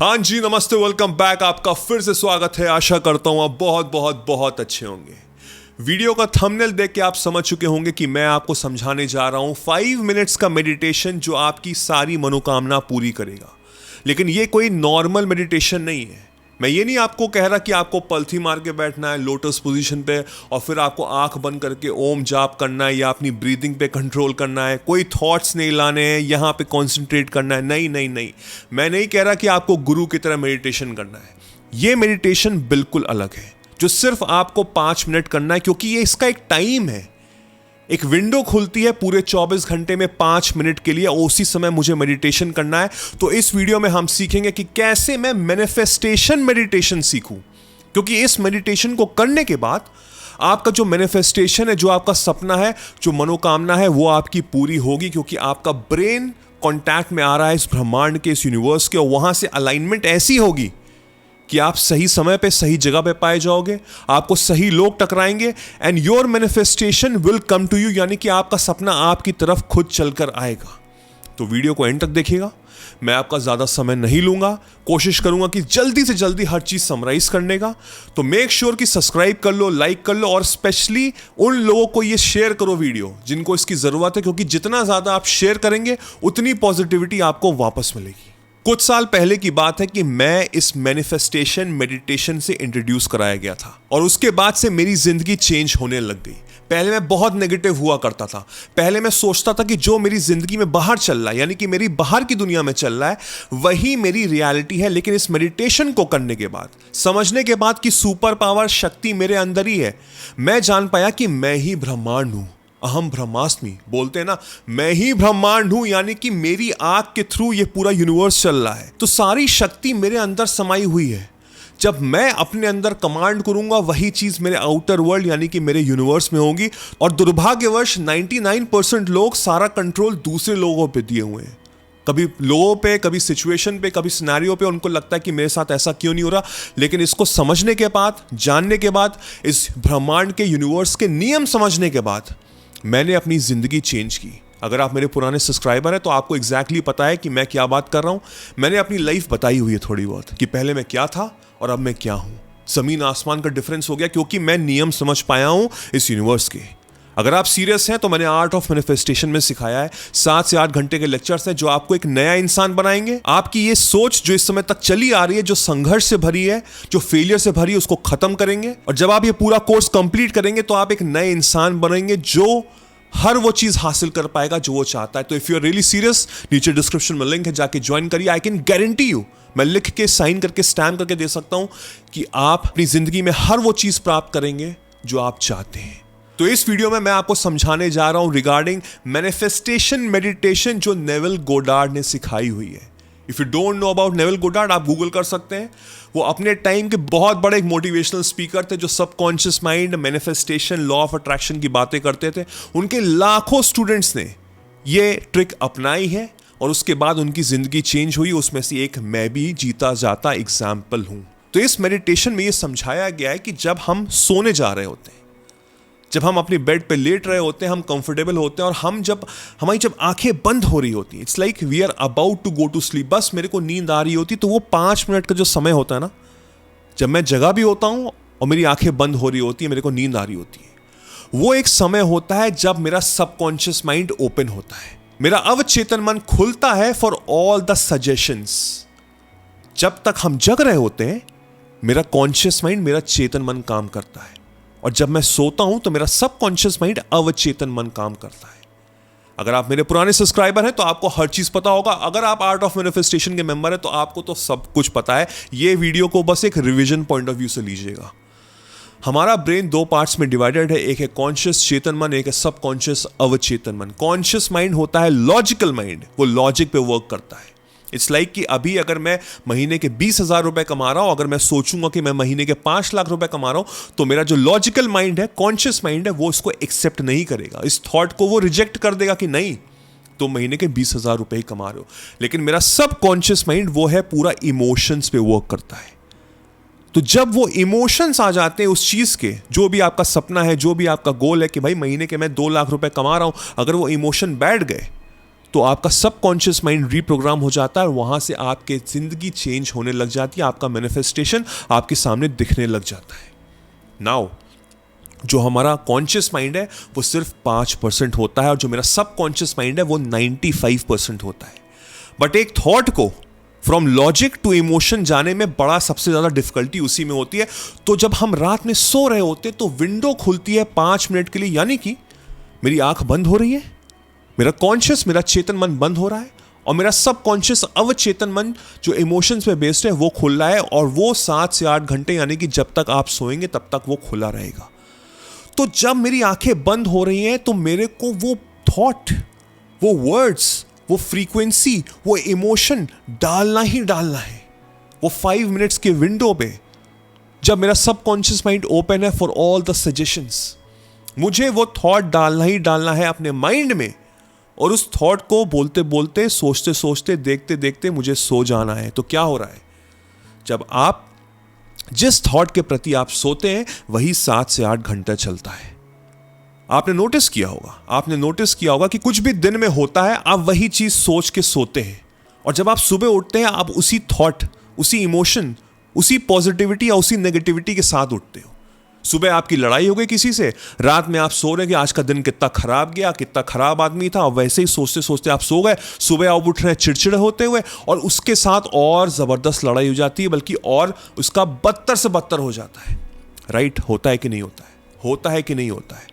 हाँ जी, नमस्ते, welcome back. आपका फिर से स्वागत है। आशा करता हूँ आप बहुत बहुत बहुत अच्छे होंगे। वीडियो का थंबनेल देख के आप समझ चुके होंगे कि मैं आपको समझाने जा रहा हूँ 5 मिनट्स का मेडिटेशन जो आपकी सारी मनोकामना पूरी करेगा। लेकिन ये कोई नॉर्मल मेडिटेशन नहीं है। मैं ये नहीं आपको कह रहा कि आपको पलथी मार के बैठना है लोटस पोजीशन पे और फिर आपको आंख बंद करके ओम जाप करना है या अपनी ब्रीदिंग पे कंट्रोल करना है, कोई थॉट्स नहीं लाने हैं, यहाँ पे कंसंट्रेट करना है। नहीं नहीं नहीं, मैं नहीं कह रहा कि आपको गुरु की तरह मेडिटेशन करना है। ये मेडिटेशन बिल्कुल अलग है जो सिर्फ आपको 5 मिनट करना है, क्योंकि ये इसका एक टाइम है, एक विंडो खुलती है पूरे 24 घंटे में 5 मिनट के लिए। उसी समय मुझे मेडिटेशन करना है। तो इस वीडियो में हम सीखेंगे कि कैसे मैं मैनिफेस्टेशन मेडिटेशन सीखूं, क्योंकि इस मेडिटेशन को करने के बाद आपका जो मैनिफेस्टेशन है, जो आपका सपना है, जो मनोकामना है, वो आपकी पूरी होगी, क्योंकि आपका ब्रेन कांटेक्ट में आ रहा है इस ब्रह्मांड के, इस यूनिवर्स के, और वहां से अलाइनमेंट ऐसी होगी कि आप सही समय पे सही जगह पे पाए जाओगे, आपको सही लोग टकराएंगे and your manifestation will come to you, यानी कि आपका सपना आपकी तरफ खुद चलकर आएगा। तो वीडियो को एंड तक देखिएगा। मैं आपका ज्यादा समय नहीं लूंगा, कोशिश करूंगा कि जल्दी से जल्दी हर चीज समराइज करने का। तो मेक श्योर कि सब्सक्राइब कर लो, लाइक कर लो, और स्पेशली उन लोगों को ये शेयर करो वीडियो जिनको इसकी जरूरत है, क्योंकि जितना ज्यादा आप शेयर करेंगे उतनी पॉजिटिविटी आपको वापस मिलेगी। कुछ साल पहले की बात है कि मैं इस मैनिफेस्टेशन मेडिटेशन से इंट्रोड्यूस कराया गया था और उसके बाद से मेरी जिंदगी चेंज होने लग गई। पहले मैं बहुत नेगेटिव हुआ करता था। पहले मैं सोचता था कि जो मेरी जिंदगी में बाहर चल रहा है, यानी कि मेरी बाहर की दुनिया में चल रहा है, वही मेरी रियलिटी है। लेकिन इस मेडिटेशन को करने के बाद, समझने के बाद कि सुपर पावर शक्ति मेरे अंदर ही है, मैं जान पाया कि मैं ही ब्रह्मांड हूं। अहम ब्रह्मास्मि बोलते हैं ना, मैं ही ब्रह्मांड हूं, यानी कि मेरी आंख के थ्रू ये पूरा यूनिवर्स चल रहा है। तो सारी शक्ति मेरे अंदर समाई हुई है। जब मैं अपने अंदर कमांड करूंगा, वही चीज मेरे आउटर वर्ल्ड यानी कि मेरे यूनिवर्स में होगी। और दुर्भाग्यवश 99% लोग सारा कंट्रोल दूसरे लोगों पे दिए हुए हैं। कभी लोगों पे, कभी सिचुएशन पे, कभी सिनेरियो पे। उनको लगता है कि मेरे साथ ऐसा क्यों नहीं हो रहा। लेकिन इसको समझने के बाद, जानने के बाद, इस ब्रह्मांड के, यूनिवर्स के नियम समझने के बाद मैंने अपनी जिंदगी चेंज की। अगर आप मेरे पुराने सब्सक्राइबर हैं तो आपको एग्जैक्टली पता है कि मैं क्या बात कर रहा हूं। मैंने अपनी लाइफ बताई हुई है थोड़ी बहुत, कि पहले मैं क्या था और अब मैं क्या हूं। जमीन आसमान का डिफरेंस हो गया, क्योंकि मैं नियम समझ पाया हूं इस यूनिवर्स के। अगर आप सीरियस हैं तो मैंने आर्ट ऑफ मैनिफेस्टेशन में सिखाया है। 7 से 8 घंटे के लेक्चर्स हैं जो आपको एक नया इंसान बनाएंगे। आपकी ये सोच जो इस समय तक चली आ रही है, जो संघर्ष से भरी है, जो फेलियर से भरी है, उसको खत्म करेंगे। और जब आप ये पूरा कोर्स कंप्लीट करेंगे तो आप एक नए इंसान बनेंगे जो हर वो चीज हासिल कर पाएगा जो वो चाहता है। तो if you are really serious, नीचे डिस्क्रिप्शन में लिंक है, जाके ज्वाइन करिए। आई कैन गारंटी यू, मैं लिख के, साइन करके, स्टैम्प करके दे सकता हूं कि आप अपनी जिंदगी में हर वो चीज प्राप्त करेंगे जो आप चाहते हैं। तो इस वीडियो में मैं आपको समझाने जा रहा हूं रिगार्डिंग मैनिफेस्टेशन मेडिटेशन जो नेविल गोडार्ड ने सिखाई हुई है। If you don't know about Neville Goddard, आप गूगल कर सकते हैं। वो अपने टाइम के बहुत बड़े एक मोटिवेशनल स्पीकर थे जो subconscious mind, manifestation, law of attraction की बातें करते थे। उनके लाखों स्टूडेंट्स ने ये ट्रिक अपनाई है और उसके बाद उनकी जिंदगी चेंज हुई। उसमें से एक मैं भी जीता जाता एग्जाम्पल हूं। तो इस मेडिटेशन में ये समझाया गया है कि जब हम सोने जा रहे होते हैं, जब हम अपनी बेड पे लेट रहे होते हैं, हम कंफर्टेबल होते हैं, और हमारी जब आंखें बंद हो रही होती हैं, it's like we are about to go to sleep, बस मेरे को नींद आ रही होती, तो वो 5 मिनट का जो समय होता है ना, जब मैं जगह भी होता हूं और मेरी आंखें बंद हो रही होती है, मेरे को नींद आ रही होती है, वो एक समय होता है जब मेरा सबकॉन्शियस माइंड ओपन होता है, मेरा अवचेतन मन खुलता है फॉर ऑल द सजेशंस। जब तक हम जग रहे होते हैं, मेरा कॉन्शियस माइंड, मेरा चेतन मन काम करता है, और जब मैं सोता हूं तो मेरा सबकॉन्शियस माइंड, अवचेतन मन काम करता है। अगर आप मेरे पुराने सब्सक्राइबर हैं तो आपको हर चीज पता होगा। अगर आप आर्ट ऑफ मैनिफेस्टेशन के मेंबर हैं तो आपको तो सब कुछ पता है। ये वीडियो को बस एक रिवीजन पॉइंट ऑफ व्यू से लीजिएगा। हमारा ब्रेन 2 पार्ट्स में डिवाइडेड है। एक है कॉन्शियस चेतन मन, एक है सबकॉन्शियस अवचेतन मन। कॉन्शियस माइंड होता है लॉजिकल माइंड, वो लॉजिक पे वर्क करता है। इट्स लाइक कि अभी अगर मैं महीने के 20,000 रुपए कमा रहा हूं, अगर मैं सोचूंगा कि मैं महीने के 5 लाख रुपए कमा रहा हूं, तो मेरा जो लॉजिकल माइंड है, कॉन्शियस माइंड है, वो इसको एक्सेप्ट नहीं करेगा। इस थॉट को वो रिजेक्ट कर देगा कि नहीं, तो महीने के 20,000 रुपए ही कमा रहे हो। लेकिन मेरा सबकॉन्शियस माइंड वो है, पूरा इमोशंस पे वर्क करता है। तो जब वो इमोशंस आ जाते हैं उस चीज के, जो भी आपका सपना है, जो भी आपका गोल है कि भाई महीने के मैं 2 लाख रुपए कमा रहा हूं, अगर वो इमोशन बैठ गए तो आपका सबकॉन्शियस माइंड रीप्रोग्राम हो जाता है और वहाँ से आपके ज़िंदगी चेंज होने लग जाती है, आपका मैनिफेस्टेशन आपके सामने दिखने लग जाता है। नाउ जो हमारा कॉन्शियस माइंड है वो सिर्फ 5% होता है और जो मेरा सबकॉन्शियस माइंड है वो 95% होता है। बट एक थॉट को फ्रॉम लॉजिक टू इमोशन जाने में बड़ा सबसे ज़्यादा डिफिकल्टी उसी में होती है। तो जब हम रात में सो रहे होते तो विंडो खुलती है 5 मिनट के लिए, यानी कि मेरी आंख बंद हो रही है, मेरा कॉन्शियस, मेरा चेतन मन बंद हो रहा है और मेरा सबकॉन्शियस अवचेतन मन जो इमोशंस पे बेस्ड है वो खुल रहा है और वो 7 से 8 घंटे यानी कि जब तक आप सोएंगे तब तक वो खुला रहेगा। तो जब मेरी आंखें बंद हो रही हैं तो मेरे को वो थॉट, वो वर्ड्स, वो फ्रीक्वेंसी, वो इमोशन डालना ही डालना है। वो 5 मिनट्स के विंडो पे जब मेरा सबकॉन्शियस माइंड ओपन है फॉर ऑल द सजेशंस, मुझे वो थॉट डालना ही डालना है अपने माइंड में और उस थॉट को बोलते बोलते, सोचते सोचते, देखते देखते मुझे सो जाना है। तो क्या हो रहा है, जब आप जिस थॉट के प्रति आप सोते हैं वही 7 से 8 घंटा चलता है। आपने नोटिस किया होगा कि कुछ भी दिन में होता है आप वही चीज सोच के सोते हैं और जब आप सुबह उठते हैं आप उसी थॉट, उसी इमोशन, उसी पॉजिटिविटी या उसी नेगेटिविटी के साथ उठते हो। सुबह आपकी लड़ाई हो गई किसी से, रात में आप सो रहे हैं कि आज का दिन कितना खराब गया, कितना खराब आदमी था, और वैसे ही सोचते सोचते आप सो गए। सुबह आप उठ रहे हैं चिड़चिड़े होते हुए और उसके साथ और जबरदस्त लड़ाई हो जाती है, बल्कि और उसका बदतर से बदतर हो जाता है। राइट? होता है कि नहीं होता है? होता है कि नहीं होता है?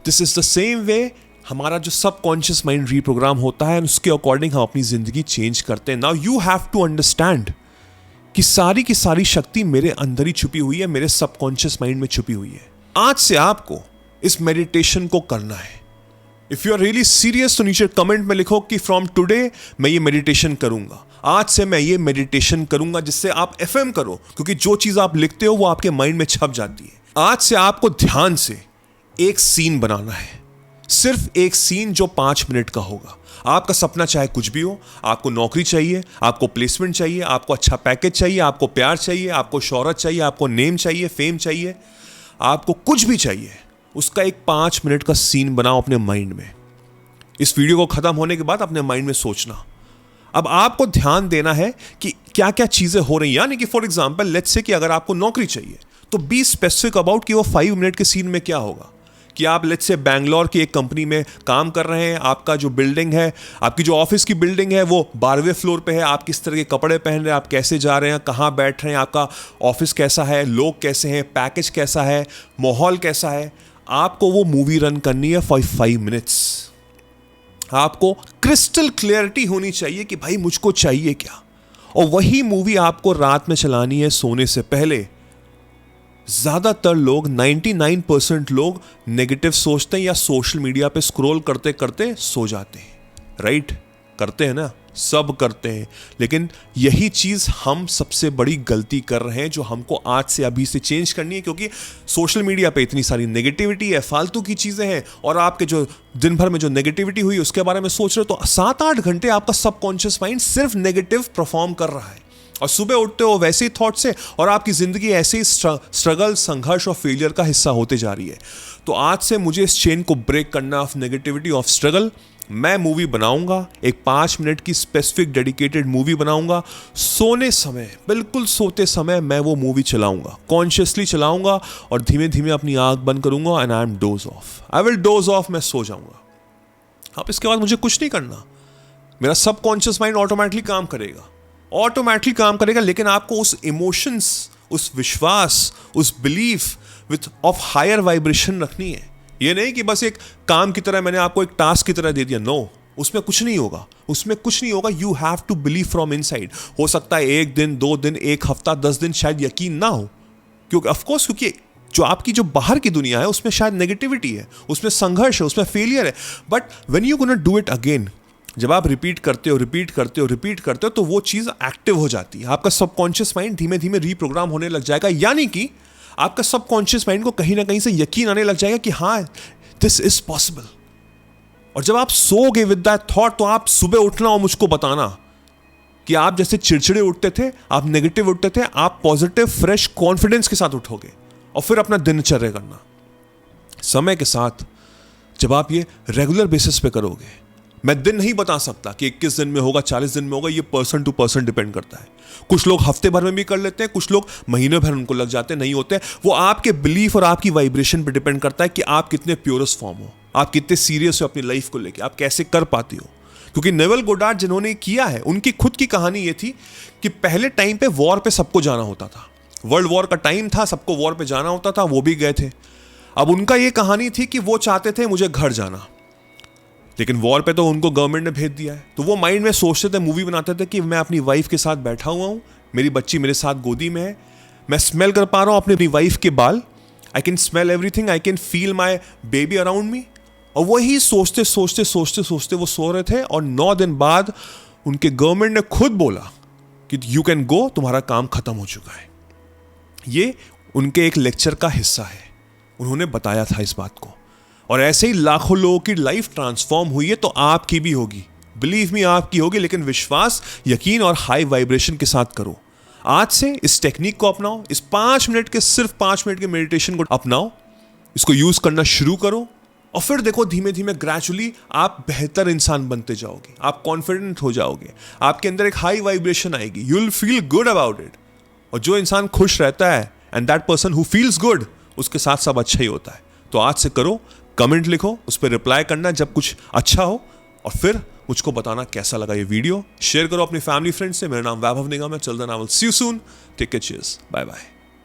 This is the same way हमारा जो सबकॉन्शियस माइंड रीप्रोग्राम होता है, उसके अकॉर्डिंग हम अपनी जिंदगी चेंज करते हैं। Now you have to understand कि सारी की सारी शक्ति मेरे अंदर ही छुपी हुई है, मेरे सबकॉन्शियस माइंड में छुपी हुई है। आज से आपको इस मेडिटेशन को करना है। If you are really serious तो नीचे कमेंट में लिखो कि फ्रॉम टुडे मैं ये मेडिटेशन करूंगा, आज से मैं ये मेडिटेशन करूंगा, जिससे आप एफएम करो, क्योंकि जो चीज आप लिखते हो वो आपके माइंड में छप जाती है। आज से आपको ध्यान से एक सीन बनाना है, सिर्फ एक सीन जो 5 मिनट का होगा। आपका सपना चाहे कुछ भी हो, आपको नौकरी चाहिए, आपको प्लेसमेंट चाहिए, आपको अच्छा पैकेज चाहिए, आपको प्यार चाहिए, आपको शोहरत चाहिए, आपको नेम चाहिए, फेम चाहिए, आपको कुछ भी चाहिए, उसका एक 5 मिनट का सीन बनाओ अपने माइंड में। इस वीडियो को खत्म होने के बाद अपने माइंड में सोचना। अब आपको ध्यान देना है कि क्या क्या चीजें हो रही हैं। यानी कि फॉर एग्जाम्पल लेट्स से कि अगर आपको नौकरी चाहिए तो बी स्पेसिफिक अबाउट कि वो 5 मिनट के सीन में क्या होगा। कि आप लेट्स से बैंगलोर की एक कंपनी में काम कर रहे हैं, आपका जो बिल्डिंग है, आपकी जो ऑफिस की बिल्डिंग है वो 12वें फ्लोर पे है, आप किस तरह के कपड़े पहन रहे हैं, आप कैसे जा रहे हैं, कहाँ बैठ रहे हैं, आपका ऑफिस कैसा है, लोग कैसे हैं, पैकेज कैसा है, माहौल कैसा है। आपको वो मूवी रन करनी है फॉर 5 मिनट्स। आपको क्रिस्टल क्लियरिटी होनी चाहिए कि भाई मुझको चाहिए क्या, और वही मूवी आपको रात में चलानी है सोने से पहले। ज्यादातर लोग 99% लोग नेगेटिव सोचते हैं या सोशल मीडिया पे स्क्रॉल करते करते सो जाते हैं। राइट? करते हैं ना, सब करते हैं। लेकिन यही चीज हम सबसे बड़ी गलती कर रहे हैं जो हमको आज से अभी से चेंज करनी है, क्योंकि सोशल मीडिया पे इतनी सारी नेगेटिविटी है, फालतू की चीजें हैं, और आपके जो दिन भर में जो नेगेटिविटी हुई उसके बारे में सोच रहे हो तो 7-8 घंटे आपका सबकॉन्शियस माइंड सिर्फ नेगेटिव परफॉर्म कर रहा है और सुबह उठते हो वैसे ही थॉट से और आपकी जिंदगी ऐसे ही स्ट्रगल, संघर्ष और फेलियर का हिस्सा होते जा रही है। तो आज से मुझे इस चेन को ब्रेक करना ऑफ नेगेटिविटी, ऑफ स्ट्रगल। मैं मूवी बनाऊंगा, एक 5 मिनट की स्पेसिफिक डेडिकेटेड मूवी बनाऊंगा। सोने समय, बिल्कुल सोते समय मैं वो मूवी चलाऊंगा, कॉन्शियसली चलाऊंगा और धीमे धीमे अपनी आंख बंद करूंगा and I am dose of. I will dose of, मैं सो जाऊंगा। अब इसके बाद मुझे कुछ नहीं करना, मेरा सबकॉन्शियस माइंड ऑटोमेटिकली काम करेगा, लेकिन आपको उस इमोशंस, उस विश्वास, उस belief with of higher vibration रखनी है। ये नहीं कि बस एक काम की तरह मैंने आपको एक टास्क की तरह दे दिया। नो, उसमें कुछ नहीं होगा। You have to believe from inside. हो सकता है 1 दिन, 2 दिन, 1 हफ्ता, 10 दिन शायद यकीन ना हो, क्योंकि जो आपकी जो बाहर की दुनिया है उसमें शायद नेगेटिविटी है, उसमें संघर्ष है, उसमें फेलियर है। But when you gonna do it again, जब आप रिपीट करते हो तो वो चीज एक्टिव हो जाती है। आपका सबकॉन्शियस माइंड धीमे धीमे रीप्रोग्राम होने लग जाएगा, यानी कि आपका सबकॉन्शियस माइंड को कहीं ना कहीं से यकीन आने लग जाएगा कि हाँ, दिस इज पॉसिबल। और जब आप सोगे विद दैट थॉट, तो आप सुबह उठना और मुझको बताना कि आप जैसे चिड़चिड़े उठते थे, आप नेगेटिव उठते थे, आप पॉजिटिव, फ्रेश कॉन्फिडेंस के साथ उठोगे और फिर अपना दिनचर्या करना। समय के साथ जब आप ये रेगुलर बेसिस पे करोगे, मैं दिन नहीं बता सकता कि 21 दिन में होगा, 40 दिन में होगा, ये पर्सन टू पर्सन डिपेंड करता है। कुछ लोग हफ्ते भर में भी कर लेते हैं, कुछ लोग महीने भर उनको लग जाते हैं, नहीं होते। वो आपके बिलीफ और आपकी वाइब्रेशन पर डिपेंड करता है कि आप कितने प्योरेस्ट फॉर्म हो, आप कितने सीरियस हो अपनी लाइफ को लेकर, आप कैसे कर पाती हो। क्योंकि नेवल गोडार्ड जिन्होंने किया है, उनकी खुद की कहानी ये थी कि पहले टाइम पे वॉर पे सबको जाना होता था, वर्ल्ड वॉर का टाइम था, सबको वॉर पे जाना होता था, वो भी गए थे। अब उनका ये कहानी थी कि वो चाहते थे मुझे घर जाना, लेकिन वॉर पे तो उनको गवर्नमेंट ने भेज दिया है। तो वो माइंड में सोचते थे, मूवी बनाते थे कि मैं अपनी वाइफ के साथ बैठा हुआ हूँ, मेरी बच्ची मेरे साथ गोदी में है, मैं स्मेल कर पा रहा हूँ अपनी वाइफ के बाल, I can smell everything, I can feel my baby around me. और वही सोचते सोचते सोचते सोचते वो सो रहे थे, और 9 दिन बाद उनके गवर्नमेंट ने खुद बोला कि यू कैन गो, तुम्हारा काम खत्म हो चुका है। ये उनके एक लेक्चर का हिस्सा है, उन्होंने बताया था इस बात को। और ऐसे ही लाखों लोगों की लाइफ ट्रांसफॉर्म हुई है, तो आपकी भी होगी, बिलीव मी आपकी होगी, लेकिन विश्वास, यकीन और हाई वाइब्रेशन के साथ करो। आज से इस टेक्निक को अपनाओ, इस 5 मिनट के, सिर्फ 5 मिनट के मेडिटेशन को अपनाओ, इसको यूज करना शुरू करो, और फिर देखो धीमे धीमे ग्रेजुअली आप बेहतर इंसान बनते जाओगे, आप कॉन्फिडेंट हो जाओगे, आपके अंदर एक हाई वाइब्रेशन आएगी, you will feel good about it. और जो इंसान खुश रहता है, and that person who feels good, उसके साथ सब अच्छा ही होता है। तो आज से करो, कमेंट लिखो, उस पर रिप्लाई करना जब कुछ अच्छा हो, और फिर मुझको बताना कैसा लगा ये वीडियो। शेयर करो अपनी फैमिली फ्रेंड्स से। मेरा नाम वैभव निगम है। चल then, I will see you soon. Take care, cheers, bye bye.